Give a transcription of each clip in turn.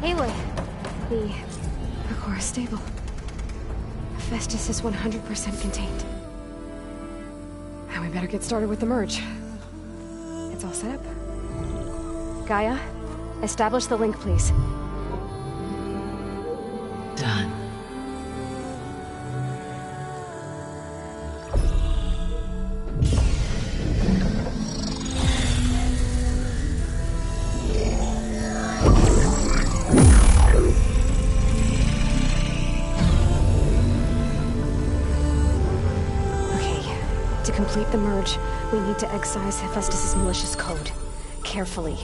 Aloy, the Ikora stable. Hephaestus is 100% contained. Now we better get started with the merge. It's all set up. Gaia, establish the link, please. Done. To complete the merge, we need to excise Hephaestus' malicious code. Carefully.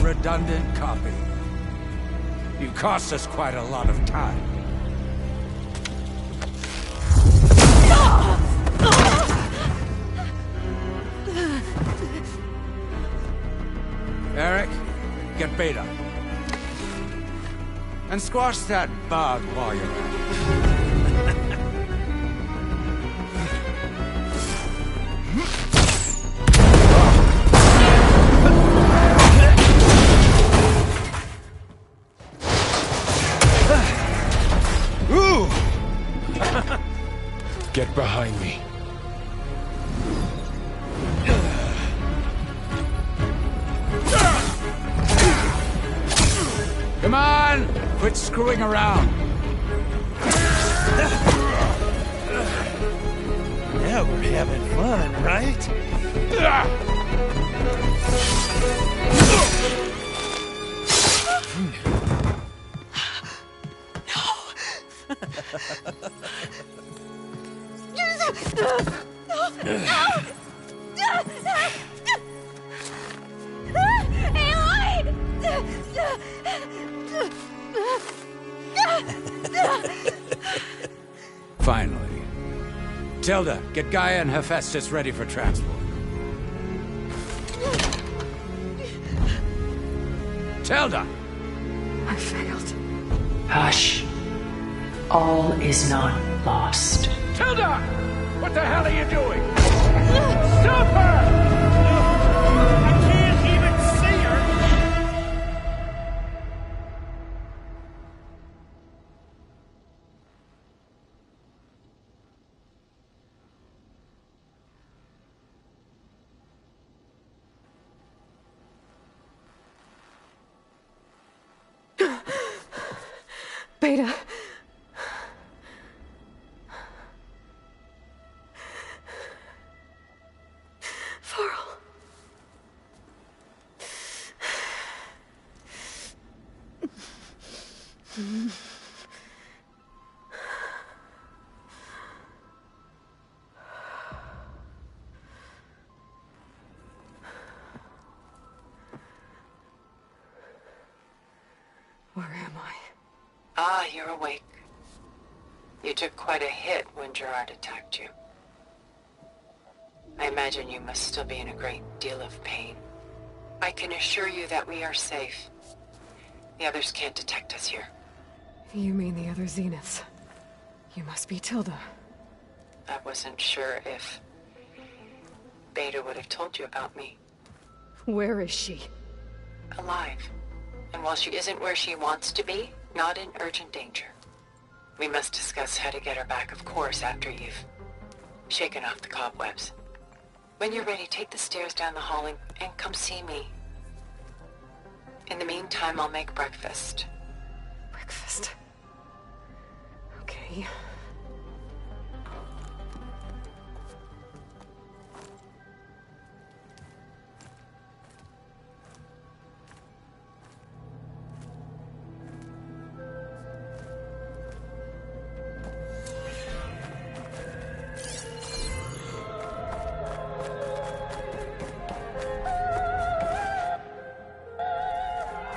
Redundant copy. You cost us quite a lot of time. Eric, get Beta. And squash that bug while you're at it. Get behind me. Come on! Quit screwing around. Yeah, we're having fun, right? Finally. Tilda, get Gaia and Hephaestus ready for transport. Tilda! I failed. Hush. All is not lost. Tilda! What the hell are you doing? Stop her! I can't even see her! Beta. Varl. Where am I? Ah, you're awake. You took quite a hit when Gerard attacked you. I imagine you must still be in a great deal of pain. I can assure you that we are safe. The others can't detect us here. You mean the other Zeniths? You must be Tilda. I wasn't sure if Beta would have told you about me. Where is she? Alive. And while she isn't where she wants to be, not in urgent danger. We must discuss how to get her back, of course, after you've shaken off the cobwebs. When you're ready, take the stairs down the hall and come see me. In the meantime, I'll make breakfast. Breakfast. Okay.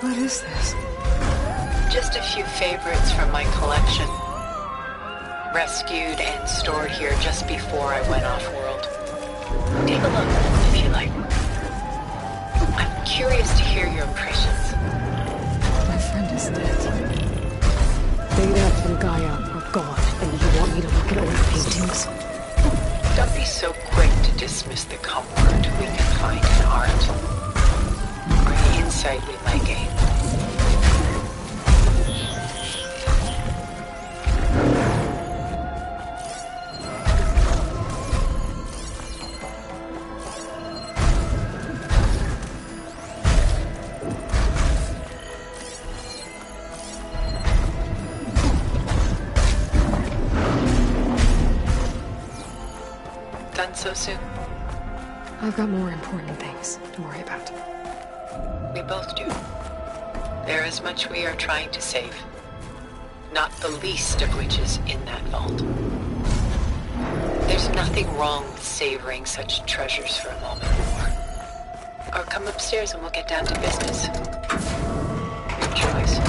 What is this? Just a few favorites from my collection. Rescued and stored here just before I went off-world. Take a look, if you like. I'm curious to hear your impressions. My friend is dead. Beta and Gaia are gone, and you want me to look at old paintings? Don't be so quick to dismiss the comfort we can find in art. Or the insight we might gain. Done so soon? I've got more important things to worry about. We both do. There is much we are trying to save. Not the least of which is in that vault. There's nothing wrong with savoring such treasures for a moment more. Or come upstairs and we'll get down to business. Your choice.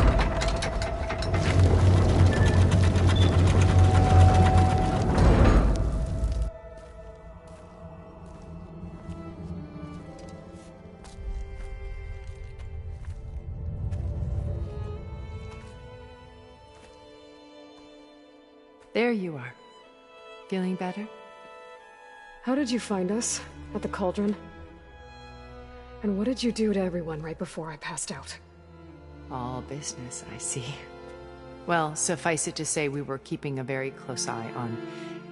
There you are. Feeling better? How did you find us? At the cauldron? And what did you do to everyone right before I passed out? All business, I see. Well, suffice it to say we were keeping a very close eye on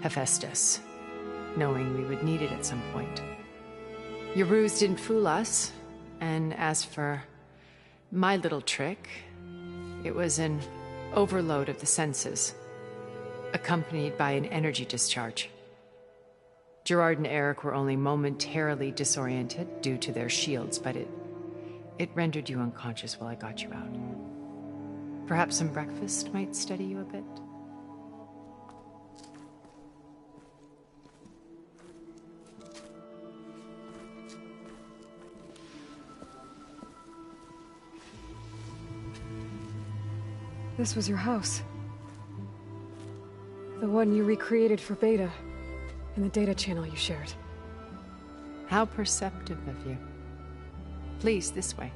Hephaestus, knowing we would need it at some point. Your ruse didn't fool us, and as for my little trick, it was an overload of the senses, accompanied by an energy discharge. Gerard and Eric were only momentarily disoriented due to their shields, but it rendered you unconscious while I got you out. Perhaps some breakfast might steady you a bit? This was your house. The one you recreated for Beta, in the data channel you shared. How perceptive of you. Please, this way.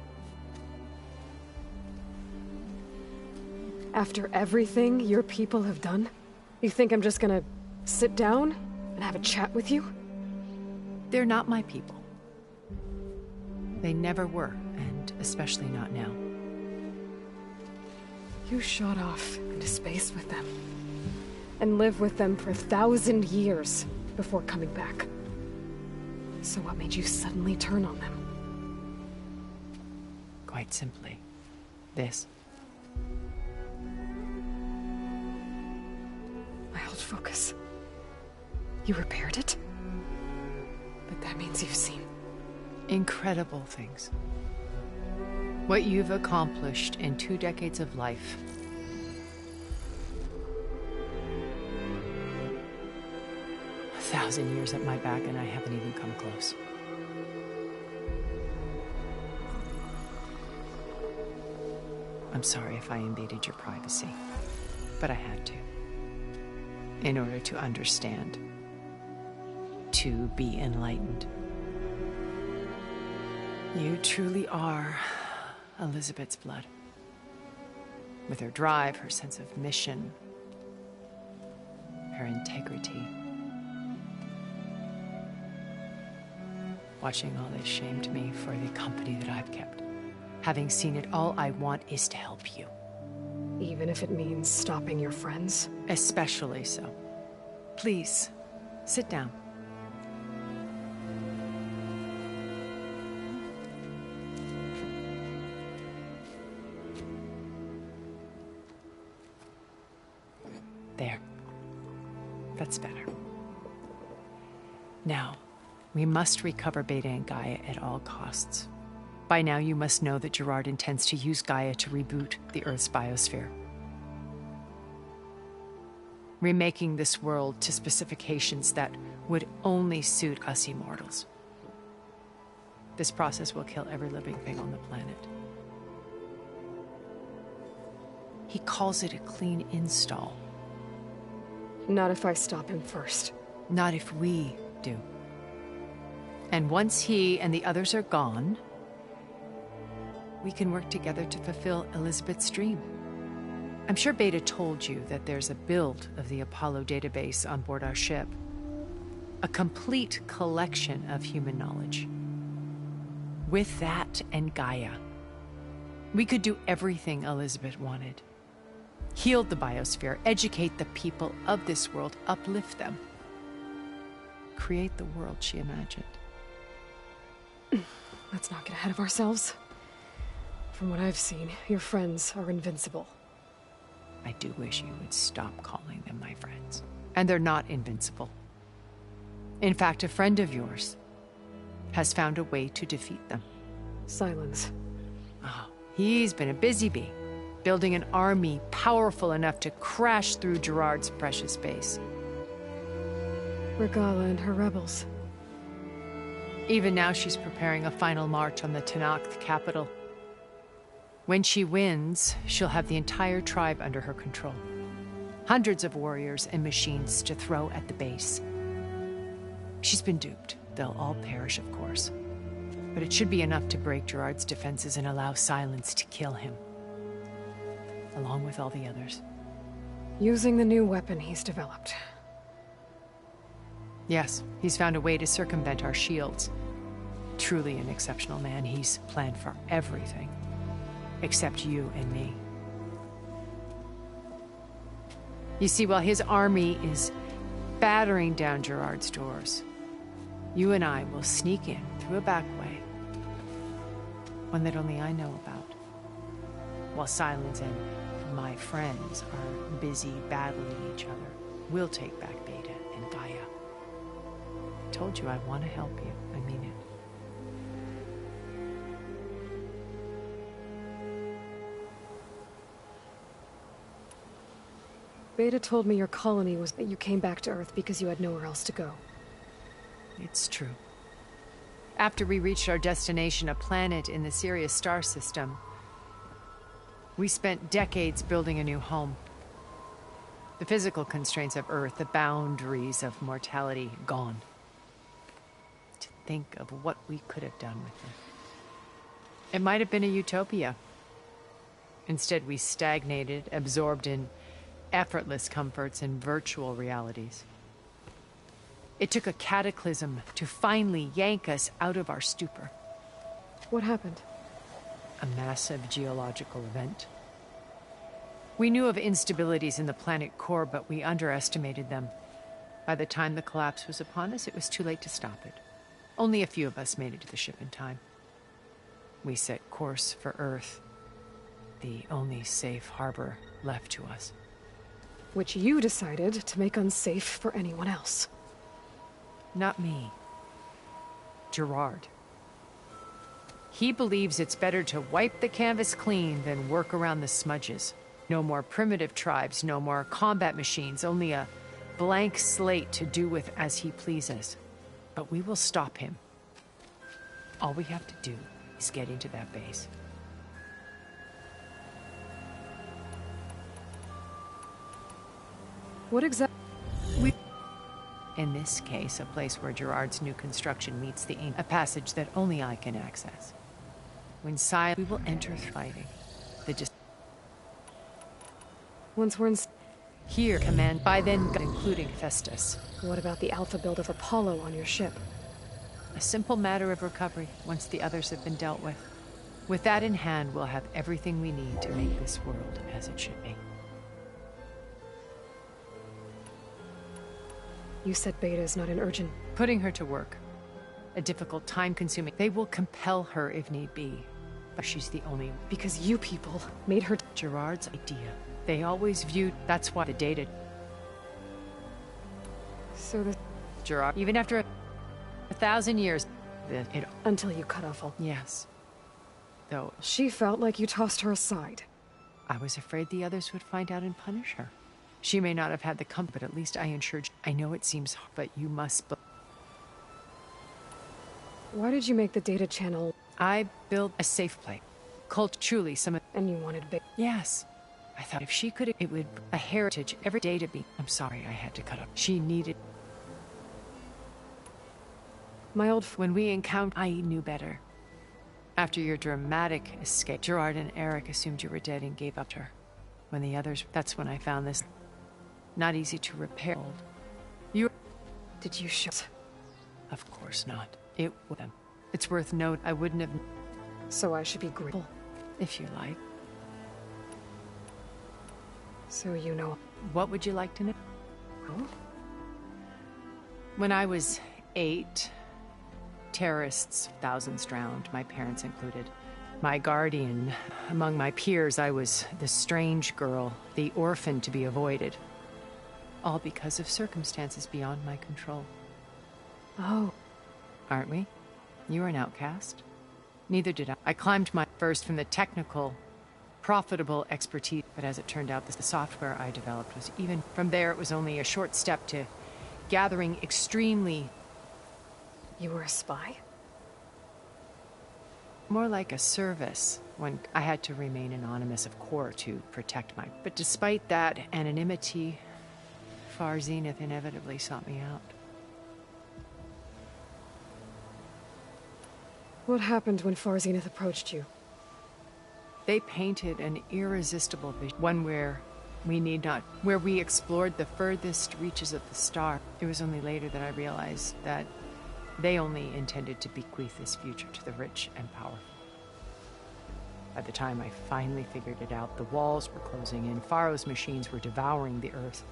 After everything your people have done, you think I'm just gonna sit down and have a chat with you? They're not my people. They never were, and especially not now. You shot off into space with them, and lived with them for 1,000 years before coming back. So what made you suddenly turn on them? Quite simply, this. My old focus. You repaired it? But that means you've seen... Incredible things. What you've accomplished in 2 decades of life. A 1,000 years at my back and I haven't even come close. I'm sorry if I invaded your privacy, but I had to. In order to understand. To be enlightened. You truly are Elizabeth's blood. With her drive, her sense of mission, her integrity. Watching all this shamed me for the company that I've kept. Having seen it all, I want is to help you. Even if it means stopping your friends? Especially so. Please, sit down. There. That's better. Now, we must recover Beta and Gaia at all costs. By now, you must know that Gerard intends to use Gaia to reboot the Earth's biosphere. Remaking this world to specifications that would only suit us immortals. This process will kill every living thing on the planet. He calls it a clean install. Not if I stop him first. Not if we do. And once he and the others are gone, we can work together to fulfill Elizabeth's dream. I'm sure Beta told you that there's a build of the Apollo database on board our ship. A complete collection of human knowledge. With that and Gaia, we could do everything Elizabeth wanted. Heal the biosphere, educate the people of this world, uplift them. Create the world she imagined. Let's not get ahead of ourselves. From what I've seen, your friends are invincible. I do wish you would stop calling them my friends. And they're not invincible. In fact, a friend of yours has found a way to defeat them. Silence. Oh, he's been a busy bee, building an army powerful enough to crash through Gerard's precious base. Regala and her rebels. Even now, she's preparing a final march on the Tenakth capital. When she wins, she'll have the entire tribe under her control. Hundreds of warriors and machines to throw at the base. She's been duped. They'll all perish, of course. But it should be enough to break Gerard's defenses and allow Silence to kill him. Along with all the others. Using the new weapon he's developed. Yes, he's found a way to circumvent our shields. Truly an exceptional man. He's planned for everything. Except you and me. You see, while his army is battering down Gerard's doors, you and I will sneak in through a back way. One that only I know about. While Silence and my friends are busy battling each other, we'll take back Beta and Gaia. I told you I want to help you. I mean it. Beta told me your colony was that you came back to Earth because you had nowhere else to go. It's true. After we reached our destination, a planet in the Sirius star system, we spent decades building a new home. The physical constraints of Earth, the boundaries of mortality, gone. To think of what we could have done with it. It might have been a utopia. Instead, we stagnated, absorbed in effortless comforts and virtual realities. It took a cataclysm to finally yank us out of our stupor. What happened? A massive geological event. We knew of instabilities in the planet core, but we underestimated them. By the time the collapse was upon us, it was too late to stop it. Only a few of us made it to the ship in time. We set course for Earth, the only safe harbor left to us. Which you decided to make unsafe for anyone else. Not me. Gerard. He believes it's better to wipe the canvas clean than work around the smudges. No more primitive tribes, no more combat machines, only a blank slate to do with as he pleases. But we will stop him. All we have to do is get into that base. What exactly? In this case, a place where Gerard's new construction meets the a passage that only I can access. When Silence, we will enter fighting. Once we're in... Here, command by then, including Festus. What about the Alpha build of Apollo on your ship? A simple matter of recovery once the others have been dealt with. With that in hand, we'll have everything we need to make this world as it should be. You said Beta is not an urgent... Putting her to work. A difficult, time-consuming... They will compel her if need be. But she's the only... Because you people made her... Gerard's idea. They always viewed... That's why the data... So the... Gerard... Even after 1,000 years... It... Until you cut off all... Yes. Though... She felt like you tossed her aside. I was afraid the others would find out and punish her. She may not have had the comfort, but at least I ensured... I know it seems hard, but you must... Why did you make the data channel? I built a safe place. Cult truly some... And you wanted Beta... Yes. I thought if she could, it would... A heritage, every day to be... I'm sorry I had to cut up. She needed... My old... When we encountered... I knew better. After your dramatic escape, Gerard and Eric assumed you were dead and gave up to her. When the others... That's when I found this... Not easy to repair. You... Did you shoot? Of course not. It was them. It's worth note I wouldn't have... So I should be grateful. If you like. So you know... What would you like to know? Oh? When I was 8, terrorists, thousands drowned, my parents included. My guardian, among my peers, I was the strange girl, the orphan to be avoided. All because of circumstances beyond my control. Oh. Aren't we? You were an outcast. Neither did I. I climbed my first from the technical, profitable expertise, but as it turned out, the software I developed was even... From there, it was only a short step to gathering extremely... You were a spy? More like a service, when I had to remain anonymous, of course, to protect my... But despite that anonymity, Far Zenith inevitably sought me out. What happened when Far Zenith approached you? They painted an irresistible vision, one where we need not... Where we explored the furthest reaches of the star. It was only later that I realized that they only intended to bequeath this future to the rich and powerful. By the time I finally figured it out, the walls were closing in, Pharaoh's machines were devouring the Earth.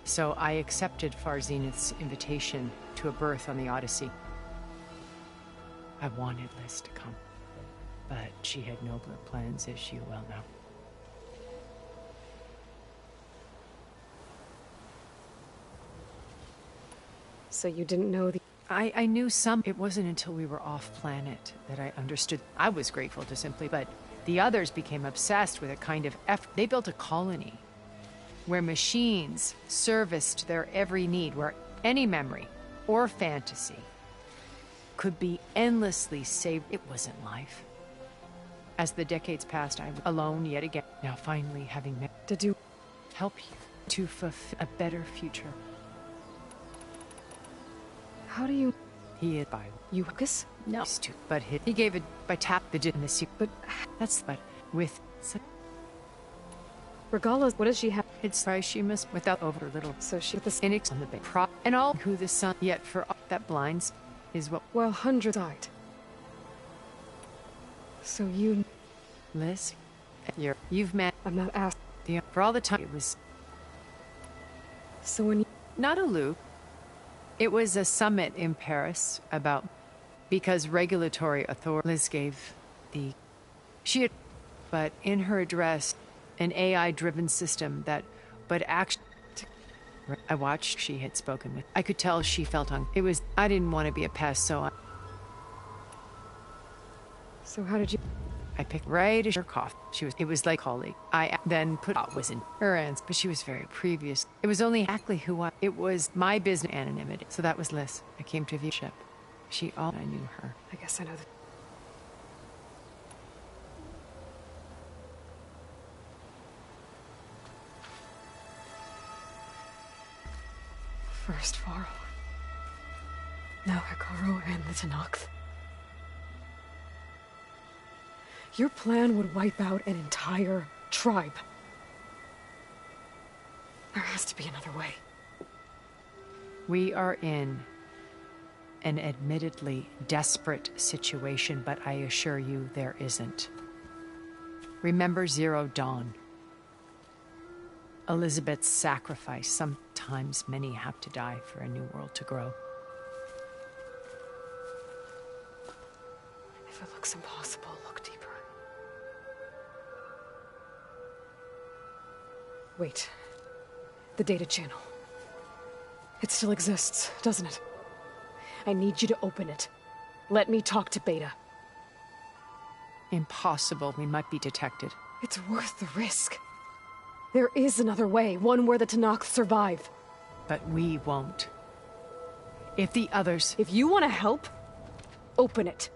So I accepted Far Zenith's invitation to a berth on the Odyssey. I wanted Liz to come, but she had nobler plans, as you well know. So you didn't know the... I knew some. It wasn't until we were off-planet that I understood. I was grateful to simply, but the others became obsessed with a kind of effort. They built a colony where machines serviced their every need, where any memory or fantasy could be endlessly saved. It wasn't life. As the decades passed, I was alone yet again. Now finally having met To do... help you to fulfill a better future. How do you... He is by You Lucas? no, but he gave it by tap the in the secret. But... That's but with Regala, what does she have? it's price she must without over little So she... The... Phoenix on the big prop and all who the sun yet for all that blinds is what Well, hundreds died. So you... Liz, you've met I'm not asked... the for all the time it was So when you... not a loop. It was a summit in Paris about because regulatory authority Liz gave the she had, but in her address an AI-driven system that but actually I watched she had spoken with. I could tell she felt on it was I didn't want to be a pest, so So how did you... I picked right as her cough. It was like colleague. I then put out was in her hands, but she was very previous. It was only exactly who I... It was my business anonymity. So that was Liz. I came to view ship. She all I knew her. I guess I know that... First Pharaoh. Now Hekarro and the Tenakth. Your plan would wipe out an entire tribe. There has to be another way. We are in an admittedly desperate situation, but I assure you there isn't. Remember Zero Dawn. Elizabeth's sacrifice. Sometimes many have to die for a new world to grow. If it looks impossible, look deeper. Wait. The data channel. It still exists, doesn't it? I need you to open it. Let me talk to Beta. Impossible. We might be detected. It's worth the risk. There is another way, one where the Tenakth survive. But we won't. If the others... If you want to help, open it.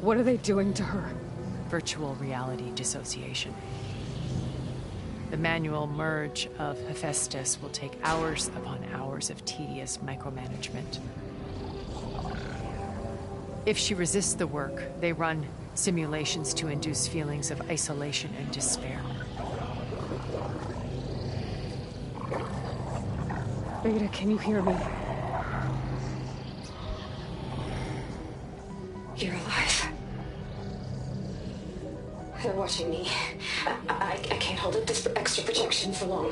What are they doing to her? Virtual reality dissociation. The manual merge of Hephaestus will take hours upon hours of tedious micromanagement. If she resists the work, they run simulations to induce feelings of isolation and despair. Beta, can you hear me? You're alive. They're watching me. I can't hold up this extra protection for long.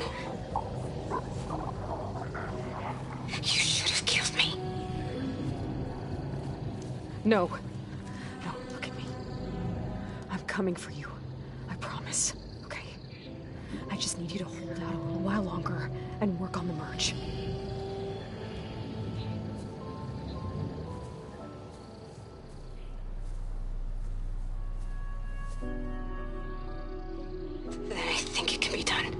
You should have killed me. No. No, look at me. I'm coming for you. I promise. Okay? I just need you to hold out a little while longer and work on the merge. Then I think it can be done.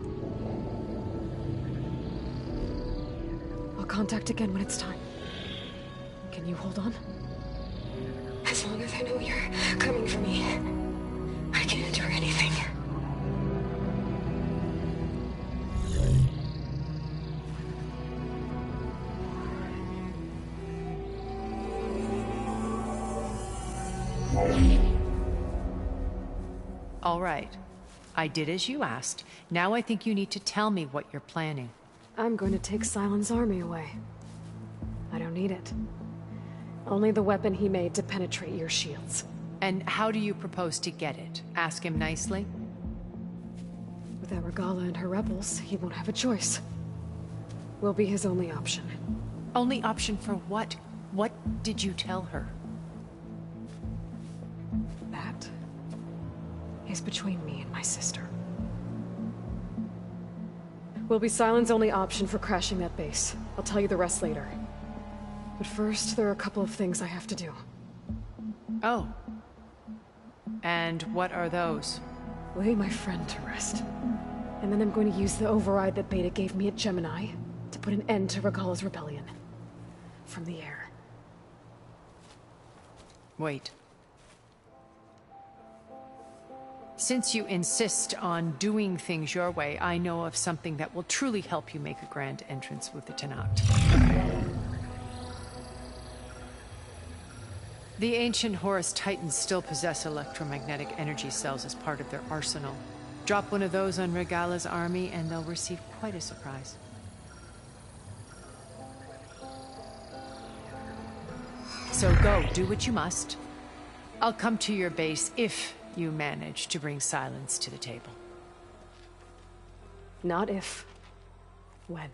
I'll contact again when it's time. Can you hold on? As long as I know you're coming for me, I can endure anything. All right. I did as you asked. Now I think you need to tell me what you're planning. I'm going to take Sylens' army away. I don't need it. Only the weapon he made to penetrate your shields. And how do you propose to get it? Ask him nicely? Without Regalla and her rebels, he won't have a choice. We'll be his only option. Only option for what? What did you tell her? That is between me and my sister. Will be Sylens' only option for crashing that base. I'll tell you the rest later. But first, there are a couple of things I have to do. Oh. And what are those? Lay my friend to rest. And then I'm going to use the override that Beta gave me at Gemini to put an end to Regalla's rebellion. From the air. Wait. Since you insist on doing things your way, I know of something that will truly help you make a grand entrance with the Tenakth. The ancient Horus Titans still possess electromagnetic energy cells as part of their arsenal. Drop one of those on Regalla's army and they'll receive quite a surprise. So go, do what you must. I'll come to your base if you manage to bring Sylens to the table. Not if. When.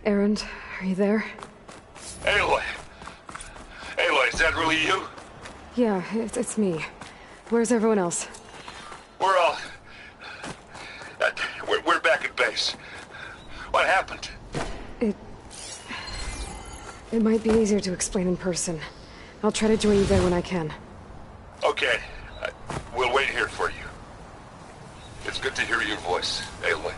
Erend, are you there? Aloy! Aloy, is that really you? Yeah, it's me. Where's everyone else? We're all... We're back at base. What happened? It might be easier to explain in person. I'll try to join you there when I can. Okay. We'll wait here for you. It's good to hear your voice, Aloy.